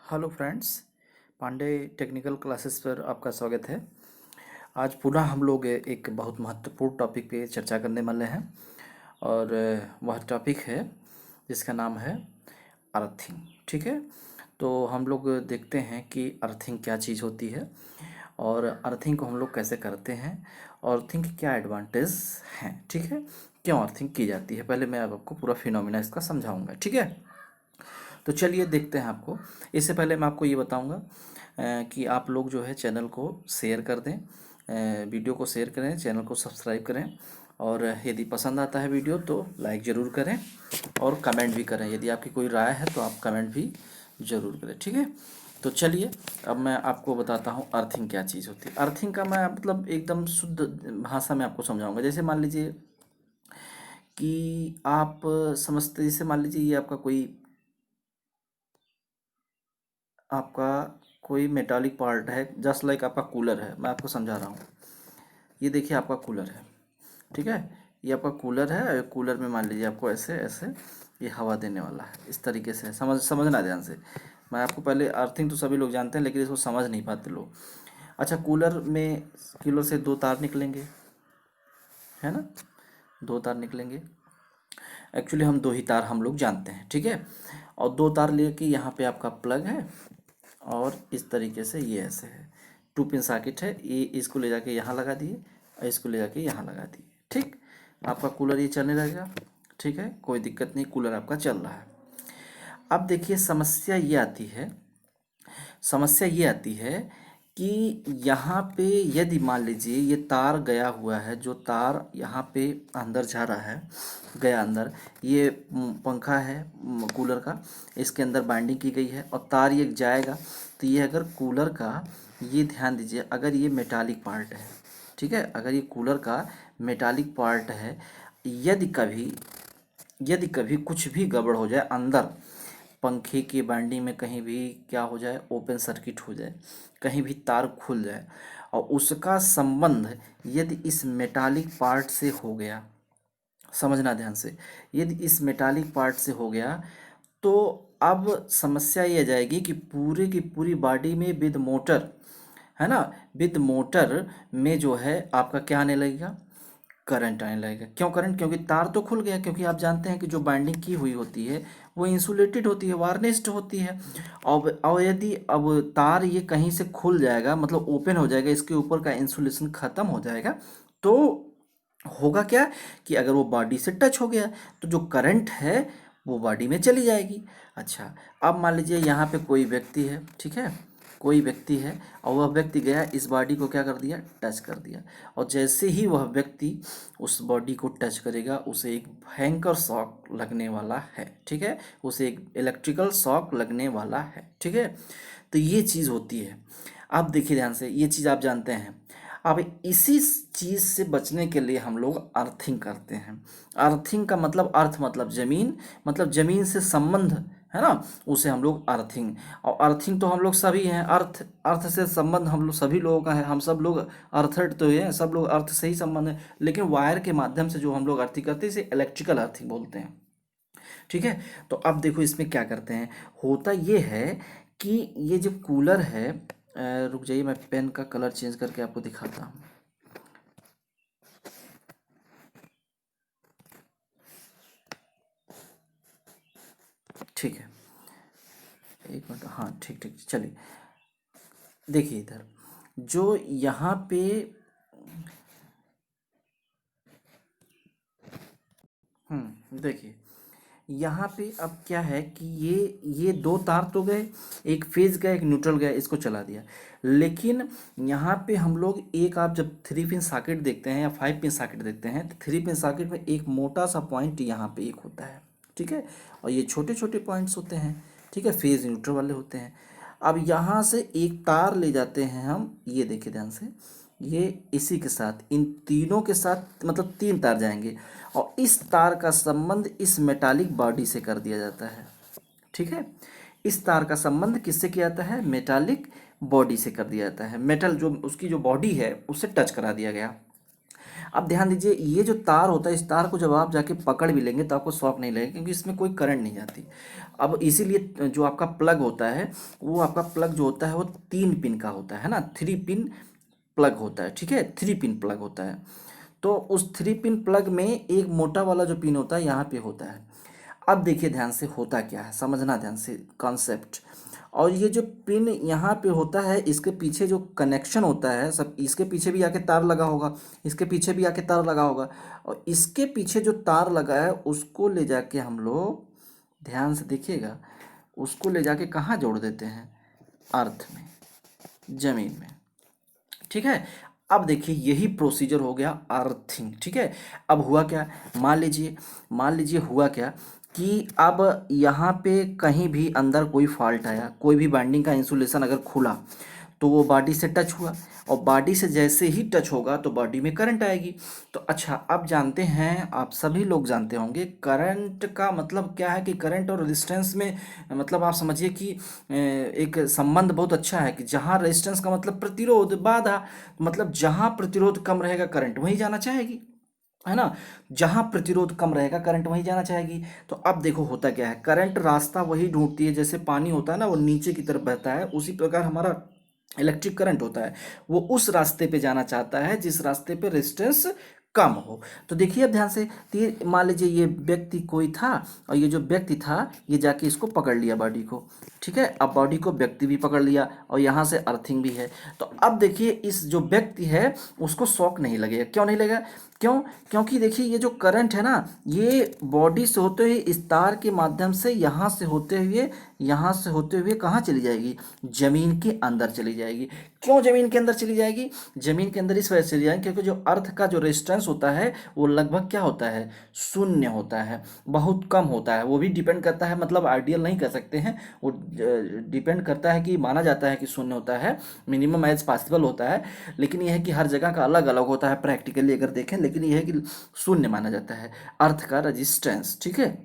Hello friends, Pandey technical classes पर आपका स्वागत है। आज पुनः हम लोग एक बहुत महत्वपूर्ण टॉपिक पे चर्चा करने वाले हैं और वह टॉपिक है जिसका नाम है अर्थिंग। ठीक है, तो हम लोग देखते हैं कि अर्थिंग क्या चीज़ होती है और अर्थिंग को हम लोग कैसे करते हैं और अर्थिंग के क्या एडवांटेज हैं। ठीक है, क्यों अर्थिंग की जाती है, पहले मैं आपको पूरा फिनोमिना इसका समझाऊंगा। ठीक है, तो चलिए देखते हैं आपको। इससे पहले मैं आपको ये बताऊंगा कि आप लोग जो है चैनल को शेयर कर दें, वीडियो को शेयर करें, चैनल को सब्सक्राइब करें और यदि पसंद आता है वीडियो तो लाइक ज़रूर करें और कमेंट भी करें। यदि आपकी कोई राय है तो आप कमेंट भी ज़रूर करें। ठीक है, तो चलिए अब मैं आपको बताता हूँ अर्थिंग क्या चीज़ होती है। अर्थिंग का मैं मतलब एकदम शुद्ध भाषा में आपको समझाऊंगा। जैसे मान लीजिए कि आप समझते, जैसे मान लीजिए ये आपका कोई मेटालिक पार्ट है, जस्ट लाइक आपका कूलर है। मैं आपको समझा रहा हूँ। ये देखिए आपका कूलर है, ठीक है, ये आपका कूलर है। कूलर में मान लीजिए आपको ऐसे ऐसे ये हवा देने वाला है, इस तरीके से। समझना ध्यान से। मैं आपको पहले, अर्थिंग तो सभी लोग जानते हैं लेकिन इसको समझ नहीं पाते लोग। अच्छा, कूलर से दो तार निकलेंगे, है ना, दो तार निकलेंगे। एक्चुअली हम दो ही तार हम लोग जानते हैं। ठीक है, और दो तार लेके यहाँ पे आपका प्लग है और इस तरीके से ये ऐसे है, टू पिन सॉकेट है। ये इसको ले जाके यहाँ लगा दिए और इसको ले जाके यहाँ लगा दिए। ठीक, आपका कूलर ये चलने लगेगा। ठीक है, कोई दिक्कत नहीं, कूलर आपका चल रहा है। अब देखिए समस्या ये आती है कि यहाँ पे यदि मान लीजिए ये तार गया हुआ है, जो तार यहाँ पे अंदर जा रहा है, गया अंदर, ये पंखा है कूलर का, इसके अंदर बाइंडिंग की गई है और तार ये जाएगा। तो ये अगर कूलर का, ये ध्यान दीजिए, अगर ये मेटालिक पार्ट है, ठीक है, अगर ये कूलर का मेटालिक पार्ट है, यदि कभी यदि कभी कुछ भी गड़बड़ हो जाए अंदर, पंखे की बाइंडिंग में कहीं भी क्या हो जाए, ओपन सर्किट हो जाए, कहीं भी तार खुल जाए और उसका संबंध यदि इस मेटालिक पार्ट से हो गया, समझना ध्यान से, यदि इस मेटालिक पार्ट से हो गया तो अब समस्या ये आ जाएगी कि पूरे की पूरी बॉडी में विद मोटर, है ना, विद मोटर में जो है आपका क्या आने लगेगा, करंट आने लगेगा। क्यों करंट? क्योंकि तार तो खुल गया। क्योंकि आप जानते हैं कि जो बाइंडिंग की हुई होती है वो इंसुलेटेड होती है, वार्निश्ड होती है। और यदि अब तार ये कहीं से खुल जाएगा, मतलब ओपन हो जाएगा, इसके ऊपर का इंसुलेशन खत्म हो जाएगा, तो होगा क्या कि अगर वो बॉडी से टच हो गया तो जो करंट है वो बॉडी में चली जाएगी। अच्छा, अब मान लीजिए यहाँ पे कोई व्यक्ति है, ठीक है, कोई व्यक्ति है और वह व्यक्ति गया, इस बॉडी को क्या कर दिया, टच कर दिया। और जैसे ही वह व्यक्ति उस बॉडी को टच करेगा उसे एक भयंकर शॉक लगने वाला है। ठीक है, उसे एक इलेक्ट्रिकल शॉक लगने वाला है। ठीक है, तो ये चीज़ होती है। आप देखिए ध्यान से, ये चीज़ आप जानते हैं। अब इसी चीज़ से बचने के लिए हम लोग अर्थिंग करते हैं। अर्थिंग का मतलब, अर्थ मतलब ज़मीन, मतलब ज़मीन से संबंध, है ना, उसे हम लोग अर्थिंग। और अर्थिंग तो हम लोग सभी हैं, अर्थ अर्थ से संबंध हम लोग सभी लोगों का है। हम सब लोग अर्थड तो हैं, सब लोग अर्थ से ही संबंध है। लेकिन वायर के माध्यम से जो हम लोग अर्थिंग करते हैं इसे इलेक्ट्रिकल अर्थिंग बोलते हैं। ठीक है, तो अब देखो इसमें क्या करते हैं। होता ये है कि ये जो कूलर है, रुक जाइए, मैं पेन का कलर चेंज करके आपको दिखाता हूँ। ठीक है, एक मिनट, हाँ ठीक ठीक, चलिए देखिए इधर जो यहाँ पे, देखिए यहाँ पे अब क्या है कि ये दो तार तो गए, एक फेज गया एक न्यूट्रल गया, इसको चला दिया। लेकिन यहाँ पे हम लोग एक, आप जब 3 पिन सॉकेट देखते हैं या 5 पिन सॉकेट देखते हैं तो 3 पिन सॉकेट में एक मोटा सा पॉइंट यहाँ पे एक होता है। ठीक है, और ये छोटे छोटे पॉइंट्स होते हैं। ठीक है, फेज न्यूट्रल वाले होते हैं। अब यहाँ से एक तार ले जाते हैं हम, ये देखिए ध्यान से, ये इसी के साथ, इन तीनों के साथ, मतलब 3 तार जाएंगे और इस तार का संबंध इस मेटालिक बॉडी से कर दिया जाता है। ठीक है, इस तार का संबंध किससे किया जाता है, मेटालिक बॉडी से कर दिया जाता है। मेटल जो उसकी जो बॉडी है उससे टच करा दिया गया। अब ध्यान दीजिए, ये जो तार होता है, इस तार को जब आप जाके पकड़ भी लेंगे तो आपको शॉक नहीं लगेगा, क्योंकि इसमें कोई करंट नहीं जाती। अब इसीलिए जो आपका प्लग होता है, वो आपका प्लग जो होता है वो 3 पिन का होता है ना, 3 पिन प्लग होता है, ठीक है, 3 पिन प्लग होता है। तो उस 3 पिन प्लग में एक मोटा वाला जो पिन होता है यहाँ पे होता है। अब देखिए ध्यान से होता क्या है, समझना ध्यान से कॉन्सेप्ट। और ये जो पिन यहाँ पे होता है, इसके पीछे जो कनेक्शन होता है सब, इसके पीछे भी आके तार लगा होगा, इसके पीछे भी आके तार लगा होगा, और इसके पीछे जो तार लगा है उसको ले जाके हम लोग, ध्यान से देखिएगा, उसको ले जाके कहाँ जोड़ देते हैं, अर्थ में, जमीन में, ठीक है। अब देखिए यही प्रोसीजर हो गया अर्थिंग, ठीक है। अब हुआ क्या, मान लीजिए हुआ क्या कि अब यहाँ पे कहीं भी अंदर कोई फॉल्ट आया, कोई भी बाइंडिंग का इंसुलेशन अगर खुला, तो वो बॉडी से टच हुआ, और बॉडी से जैसे ही टच होगा तो बॉडी में करंट आएगी। तो अच्छा, अब जानते हैं, आप सभी लोग जानते होंगे करंट का मतलब क्या है, कि करंट और रेजिस्टेंस में मतलब आप समझिए कि एक संबंध बहुत अच्छा है, कि जहाँ रेजिस्टेंस का मतलब प्रतिरोध, बाधा, मतलब जहाँ प्रतिरोध कम रहेगा करंट वहीं जाना चाहेगी, है ना। जहां प्रतिरोध कम रहेगा करंट वहीं जाना चाहेगी। तो अब देखो होता क्या है, करंट रास्ता वही ढूंढती है, जैसे पानी होता है ना वो नीचे की तरफ बहता है, उसी प्रकार हमारा इलेक्ट्रिक करंट होता है, वो उस रास्ते पे जाना चाहता है जिस रास्ते पे रेजिस्टेंस कम हो। तो देखिए अब ध्यान से, तो ये मान लीजिए ये व्यक्ति कोई था, और ये जो व्यक्ति था ये जाके इसको पकड़ लिया बॉडी को, ठीक है। अब बॉडी को व्यक्ति भी पकड़ लिया, और यहाँ से अर्थिंग भी है। तो अब देखिए इस जो व्यक्ति है उसको शॉक नहीं लगेगा, क्यों नहीं लगेगा, क्यों, क्योंकि देखिए ये जो करंट है ना, ये बॉडी से होते हुए इस तार के माध्यम से यहाँ से होते हुए कहाँ चली जाएगी, जमीन के अंदर चली जाएगी। क्यों जमीन के अंदर चली जाएगी, जमीन के अंदर इस वजह से चली जाएगी क्योंकि जो अर्थ का जो रेजिस्टेंस होता है वो लगभग क्या होता है, शून्य होता है, बहुत कम होता है। वो भी डिपेंड करता है, मतलब आइडियल नहीं कह सकते हैं, वो डिपेंड करता है, कि माना जाता है कि शून्य होता है, मिनिमम एज पॉसिबल होता है, लेकिन यह है कि हर जगह का अलग अलग होता है प्रैक्टिकली अगर देखें, लेकिन यह है कि शून्य माना जाता है अर्थ का रेजिस्टेंस, ठीक है,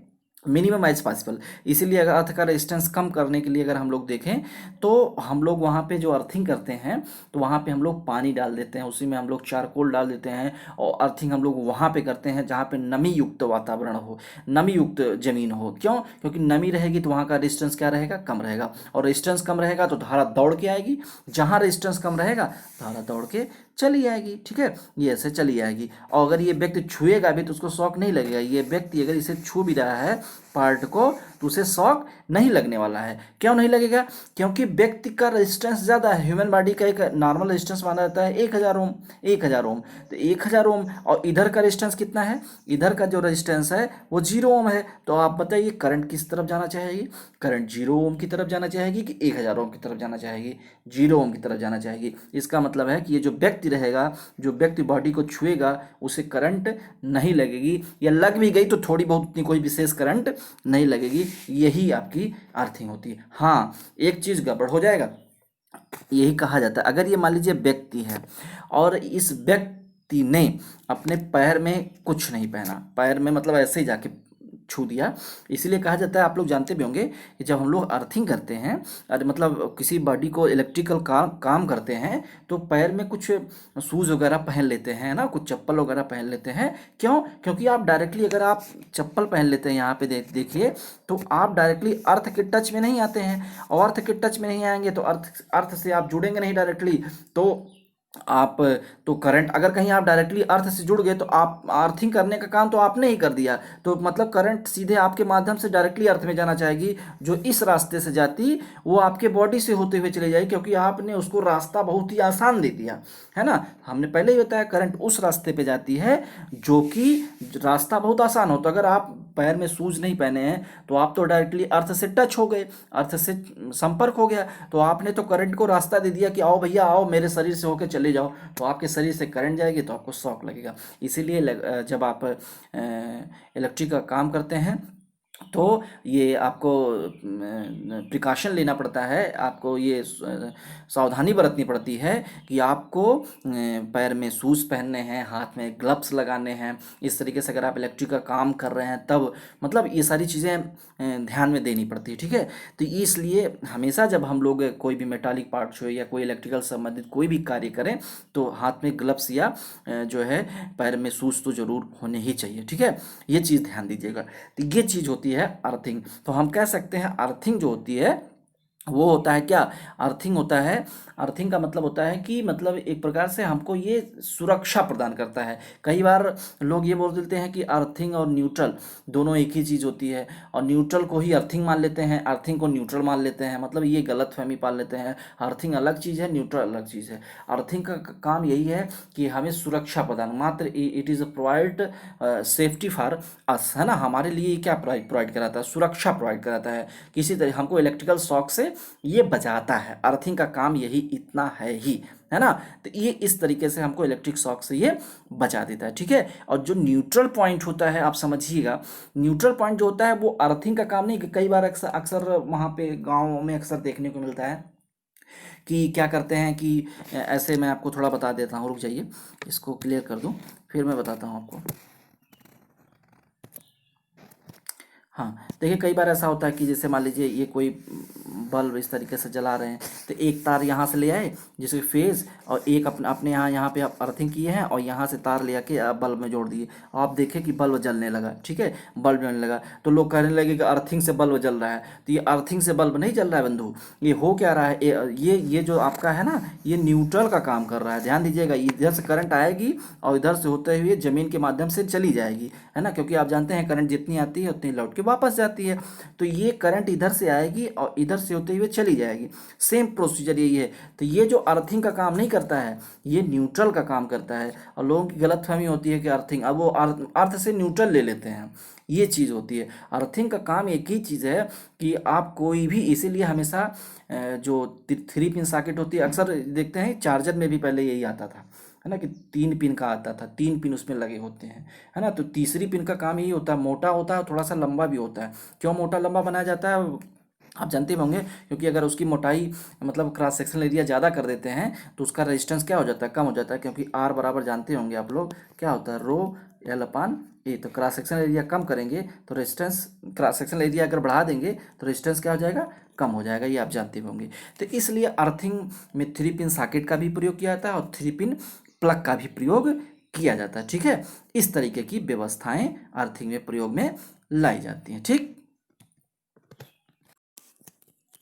मिनिमम एज पॉसिबल। इसीलिए अगर अर्थ का रेजिस्टेंस कम करने के लिए अगर हम लोग देखें, तो हम लोग वहाँ पे जो अर्थिंग करते हैं, तो वहाँ पे हम लोग पानी डाल देते हैं, उसी में हम लोग चारकोल डाल देते हैं, और अर्थिंग हम लोग वहाँ पे करते हैं जहाँ पे नमी युक्त वातावरण हो, नमी युक्त जमीन हो। क्यों, क्योंकि नमी रहेगी तो वहाँ का रेजिस्टेंस क्या रहेगा, कम रहेगा, और रेजिस्टेंस कम रहेगा तो धारा दौड़ के आएगी, जहाँ रेजिस्टेंस कम रहेगा धारा दौड़ के चली आएगी, ठीक है, ये ऐसे चली आएगी। और अगर ये व्यक्ति छुएगा भी तो उसको शॉक नहीं लगेगा, ये व्यक्ति अगर इसे छू भी रहा है पार्ट को, तो उसे शॉक नहीं लगने वाला है। क्यों नहीं लगेगा, क्योंकि व्यक्ति का रेजिस्टेंस ज़्यादा है। ह्यूमन बॉडी का एक नॉर्मल रेजिस्टेंस माना जाता है 1000 ओम, 1000 ओम, तो 1000 ओम, और इधर का रेजिस्टेंस कितना है, इधर का जो रेजिस्टेंस है वो 0 ओम है। तो आप बताइए करंट किस तरफ जाना चाहेगी, करंट 0 ओम की तरफ जाना चाहेगी कि 1000 ओम की तरफ जाना चाहेगी, 0 ओम की तरफ जाना चाहेगी। इसका मतलब है कि ये जो व्यक्ति रहेगा, जो व्यक्ति बॉडी को छुएगा, उसे करंट नहीं लगेगी, या लग भी गई तो थोड़ी बहुत, उतनी कोई विशेष करंट नहीं लगेगी। यही आपकी अर्थिंग होती है। हाँ, एक चीज़ गड़बड़ हो जाएगा, यही कहा जाता है, अगर ये मान लीजिए व्यक्ति है और इस व्यक्ति ने अपने पैर में कुछ नहीं पहना, पैर में मतलब ऐसे ही जाके छू दिया, इसीलिए कहा जाता है, आप लोग जानते भी होंगे कि जब हम लोग अर्थिंग करते हैं, अरे मतलब किसी बॉडी को इलेक्ट्रिकल काम करते हैं, तो पैर में कुछ शूज़ वगैरह पहन लेते हैं ना, कुछ चप्पल वगैरह पहन लेते हैं। क्यों, क्योंकि आप डायरेक्टली अगर आप चप्पल पहन लेते हैं, यहाँ पे देखिए, तो आप डायरेक्टली अर्थ के टच में नहीं आते हैं, और अर्थ के टच में नहीं आएंगे तो अर्थ से आप जुड़ेंगे नहीं डायरेक्टली, तो आप, तो करंट, अगर कहीं आप डायरेक्टली अर्थ से जुड़ गए तो आप अर्थिंग करने का काम तो आपने ही कर दिया, तो मतलब करंट सीधे आपके माध्यम से डायरेक्टली अर्थ में जाना चाहेगी। जो इस रास्ते से जाती वो आपके बॉडी से होते हुए चले जाएगी, क्योंकि आपने उसको रास्ता बहुत ही आसान दे दिया, है ना। हमने पहले ही बताया करंट उस रास्ते पे जाती है जो कि रास्ता बहुत आसान हो। तो अगर आप पैर में शूज नहीं पहने हैं तो आप तो डायरेक्टली अर्थ से टच हो गए, अर्थ से संपर्क हो गया, तो आपने तो करंट को रास्ता दे दिया कि आओ भैया आओ, मेरे शरीर से होकर चले जाओ, तो आपके शरीर से करंट जाएगी तो आपको शॉक लगेगा। इसीलिए जब आप इलेक्ट्रिक का काम करते हैं तो ये आपको प्रिकॉशन लेना पड़ता है, आपको ये सावधानी बरतनी पड़ती है कि आपको पैर में शूज़ पहनने हैं, हाथ में ग्लव्स लगाने हैं। इस तरीके से अगर आप इलेक्ट्रिक का काम कर रहे हैं तब मतलब ये सारी चीज़ें ध्यान में देनी पड़ती है, ठीक है। तो इसलिए हमेशा जब हम लोग कोई भी मेटालिक पार्ट हो या कोई इलेक्ट्रिकल संबंधित कोई भी कार्य करें तो हाथ में ग्लव्स या जो है पैर में शूज़ तो ज़रूर होने ही चाहिए, ठीक है। ये चीज़ ध्यान दीजिएगा। तो ये चीज़ होती है अर्थिंग। तो हम कह सकते हैं अर्थिंग जो होती है वो होता है क्या, अर्थिंग होता है, अर्थिंग का मतलब होता है कि मतलब एक प्रकार से हमको ये सुरक्षा प्रदान करता है। कई बार लोग ये बोल देते हैं कि अर्थिंग और न्यूट्रल दोनों एक ही चीज़ होती है, और न्यूट्रल को ही अर्थिंग मान लेते हैं, अर्थिंग को न्यूट्रल मान लेते हैं, मतलब ये गलत फहमी पाल लेते हैं। अर्थिंग अलग चीज़ है, न्यूट्रल अलग चीज़ है। अर्थिंग का काम यही है कि हमें सुरक्षा प्रदान, मात्र it is provide safety for us, है ना, हमारे लिए क्या प्रोवाइड कराता है, सुरक्षा प्रोवाइड कराता है। किसी तरह हमको इलेक्ट्रिकल शॉक से ये बचाता है। अर्थिंग का काम यही इतना है ही, है ना। तो ये इस तरीके से हमको इलेक्ट्रिक शॉक से ये बचा देता है, ठीक है। और जो न्यूट्रल पॉइंट होता है आप समझिएगा, न्यूट्रल पॉइंट जो होता है वो अर्थिंग का काम नहीं। कई बार अक्सर अक्सर वहाँ पे गाँव में अक्सर देखने को मिलता है कि क्या करते हैं कि ऐसे, मैं आपको थोड़ा बता देता हूँ, रुक जाइए इसको क्लियर कर दूँ फिर मैं बताता हूँ आपको। हाँ, देखिए कई बार ऐसा होता है कि जैसे मान लीजिए ये कोई बल्ब इस तरीके से जला रहे हैं, तो एक तार यहाँ से ले आए जिसके फेज, और एक अपने अपने यहाँ पे आप अर्थिंग किए हैं और यहाँ से तार ले आके आप बल्ब में जोड़ दिए। आप देखें कि बल्ब जलने लगा, ठीक है, बल्ब जलने लगा। तो लोग कहने लगे कि अर्थिंग से बल्ब जल रहा है। तो ये अर्थिंग से बल्ब नहीं जल रहा है बंधु, ये हो क्या रहा है, ये जो आपका है ना, ये न्यूट्रल का काम कर रहा है। ध्यान दीजिएगा, इधर से करंट आएगी और इधर से होते हुए जमीन के माध्यम से चली जाएगी, है ना, क्योंकि आप जानते हैं करंट जितनी आती है उतनी लौट के वापस जाती है। तो ये करंट इधर से आएगी और इधर से होते हुए चली जाएगी, सेम प्रोसीजर यही है। तो ये जो अर्थिंग का काम नहीं करता है, ये न्यूट्रल का काम करता है। और लोगों की गलतफहमी होती है कि अर्थिंग, अब वो अर्थ से न्यूट्रल ले लेते हैं, ये चीज़ होती है। अर्थिंग का काम एक ही चीज़ है कि आप कोई भी, इसीलिए हमेशा जो 3 पिन सॉकेट होती है, अक्सर देखते हैं चार्जर में भी पहले यही आता था, है ना, कि 3 पिन का आता था, 3 पिन उसमें लगे होते हैं, है ना। तो तीसरी पिन का काम यही होता है, मोटा होता है, थोड़ा सा लंबा भी होता है। क्यों मोटा लंबा बनाया जाता है आप जानते होंगे, क्योंकि अगर उसकी मोटाई मतलब क्रॉस सेक्शनल एरिया ज़्यादा कर देते हैं तो उसका रेजिस्टेंस क्या हो जाता है, कम हो जाता है। क्योंकि आर बराबर जानते होंगे आप लोग क्या होता है, रो एल अपान ए। तो क्रॉस सेक्शनल एरिया कम करेंगे तो रेजिस्टेंस, क्रॉस सेक्शनल एरिया अगर बढ़ा देंगे तो रेजिस्टेंस क्या हो जाएगा, कम हो जाएगा, ये आप जानते होंगे। तो इसलिए अर्थिंग में 3 पिन सॉकेट का भी प्रयोग किया जाता है और 3 पिन प्लग का भी प्रयोग किया जाता है, ठीक है। इस तरीके की व्यवस्थाएं अर्थिंग में प्रयोग में लाई जाती हैं, ठीक।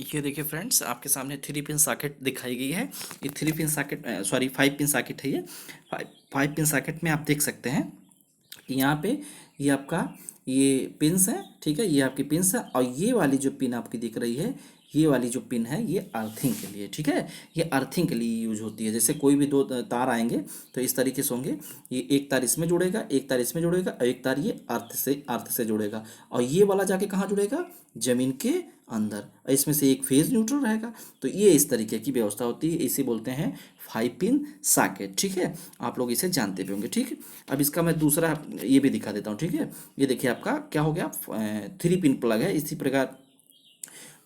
ये देखिए फ्रेंड्स, आपके सामने 3 पिन सॉकेट दिखाई गई है। ये 3 pin socket, sorry 5 pin socket है ये। 5 पिन सॉकेट में आप देख सकते हैं कि यहाँ पे ये आपका ये पिन्स है, ठीक है, ये आपकी पिन्स है। और ये वाली जो पिन आपकी दिख रही है, ये वाली जो पिन है ये अर्थिंग के लिए, ठीक है, ये अर्थिंग के लिए यूज होती है। जैसे कोई भी दो तार आएंगे तो इस तरीके से होंगे, ये एक तार इसमें जुड़ेगा, एक तार इसमें जुड़ेगा और एक तार ये अर्थ से जुड़ेगा, और ये वाला जाके कहाँ जुड़ेगा, जमीन के अंदर, और इसमें से एक फेज न्यूट्रल रहेगा। तो ये इस तरीके की व्यवस्था होती है, इसे बोलते हैं 5 पिन सॉकेट, ठीक है। आप लोग इसे जानते भी होंगे, ठीक है। अब इसका मैं दूसरा ये भी दिखा देता हूँ, ठीक है। ये देखिए आपका क्या हो गया, 3 पिन प्लग है। इसी प्रकार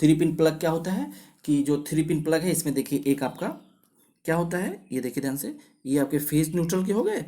3 पिन प्लग क्या होता है कि जो 3 पिन प्लग है इसमें देखिए एक आपका क्या होता है, ये देखिए ध्यान से, ये आपके फेज न्यूट्रल के हो गए,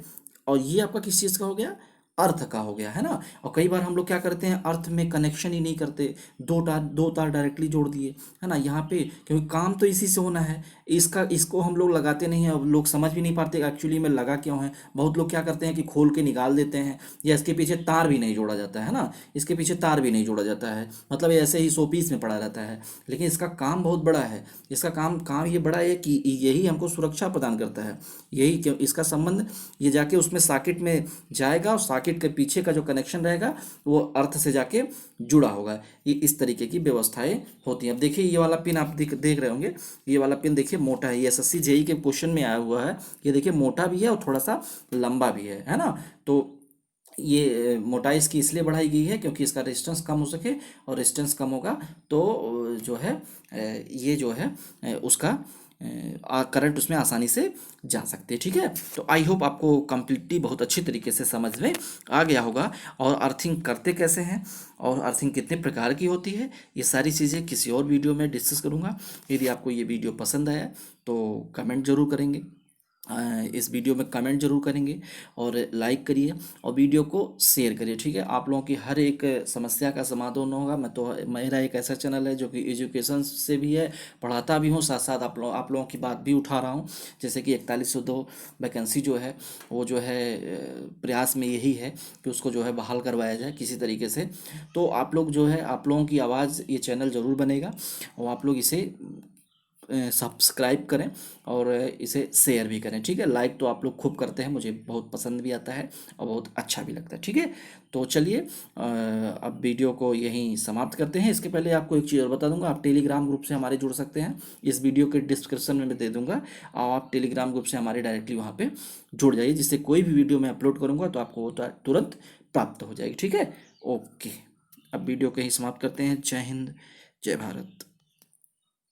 और ये आपका किस चीज़ का हो गया, अर्थ का हो गया, है ना। और कई बार हम लोग क्या करते हैं, अर्थ में कनेक्शन ही नहीं करते, दो तार डायरेक्टली जोड़ दिए, है ना, यहाँ पे, क्योंकि काम तो इसी से होना है। इसको हम लोग लगाते नहीं हैं, अब लोग समझ भी नहीं पाते एक्चुअली में लगा क्यों है। बहुत लोग क्या करते हैं कि खोल के निकाल देते हैं, या इसके पीछे तार भी नहीं जोड़ा जाता है ना, इसके पीछे तार भी नहीं जोड़ा जाता है, मतलब ये ऐसे ही शोपीस में पड़ा रहता है। लेकिन इसका काम बहुत बड़ा है, इसका काम काम ये बड़ा है कि यही हमको सुरक्षा प्रदान करता है। यही क्यों इसका संबंध, ये जाके उसमें सॉकेट में जाएगा और सॉकेट के पीछे का जो कनेक्शन रहेगा वो अर्थ से जाके जुड़ा होगा। ये इस तरीके की व्यवस्थाएं होती हैं। अब देखिए ये वाला पिन आप देख रहे होंगे, ये वाला पिन देखिए मोटा है, ये एसएससी जेई के क्वेश्चन में आया हुआ है। ये देखिए मोटा भी है और थोड़ा सा लंबा भी है ना। तो ये मोटाई इसकी इसलिए बढ़ाई गई है क्योंकि इसका रेजिस्टेंस कम हो सके, और रेजिस्टेंस कम होगा तो जो है ये जो है उसका करंट उसमें आसानी से जा सकते हैं। ठीक है, तो आई होप आपको कंप्लीटली बहुत अच्छी तरीके से समझ में आ गया होगा। और अर्थिंग करते कैसे हैं और अर्थिंग कितने प्रकार की होती है, ये सारी चीज़ें किसी और वीडियो में डिस्कस करूँगा। यदि आपको ये वीडियो पसंद आया तो कमेंट जरूर करेंगे, इस वीडियो में कमेंट जरूर करेंगे और लाइक करिए और वीडियो को शेयर करिए। ठीक है, आप लोगों की हर एक समस्या का समाधान होगा। मेरा एक ऐसा चैनल है जो कि एजुकेशन से भी है, पढ़ाता भी हूँ, साथ साथ आप लोगों की बात भी उठा रहा हूँ। जैसे कि 4102 वैकेंसी जो है वो जो है प्रयास में यही है कि उसको जो है बहाल करवाया जाए किसी तरीके से। तो आप लोग जो है, आप लोगों की आवाज़ ये चैनल ज़रूर बनेगा और आप लोग इसे सब्सक्राइब करें और इसे शेयर भी करें। ठीक है, लाइक तो आप लोग खूब करते हैं, मुझे बहुत पसंद भी आता है और बहुत अच्छा भी लगता है। ठीक है, तो चलिए अब वीडियो को यहीं समाप्त करते हैं। इसके पहले आपको एक चीज़ और बता दूंगा, आप टेलीग्राम ग्रुप से हमारे जुड़ सकते हैं। इस वीडियो के डिस्क्रिप्शन में मैं दे दूंगा और आप टेलीग्राम ग्रुप से हमारे डायरेक्टली वहाँ पे जुड़ जाइए, जिससे कोई भी वीडियो मैं अपलोड करूँगा तो आपको वो तुरंत प्राप्त हो जाएगी। ठीक है, ओके, अब वीडियो को यहीं समाप्त करते हैं। जय हिंद, जय भारत।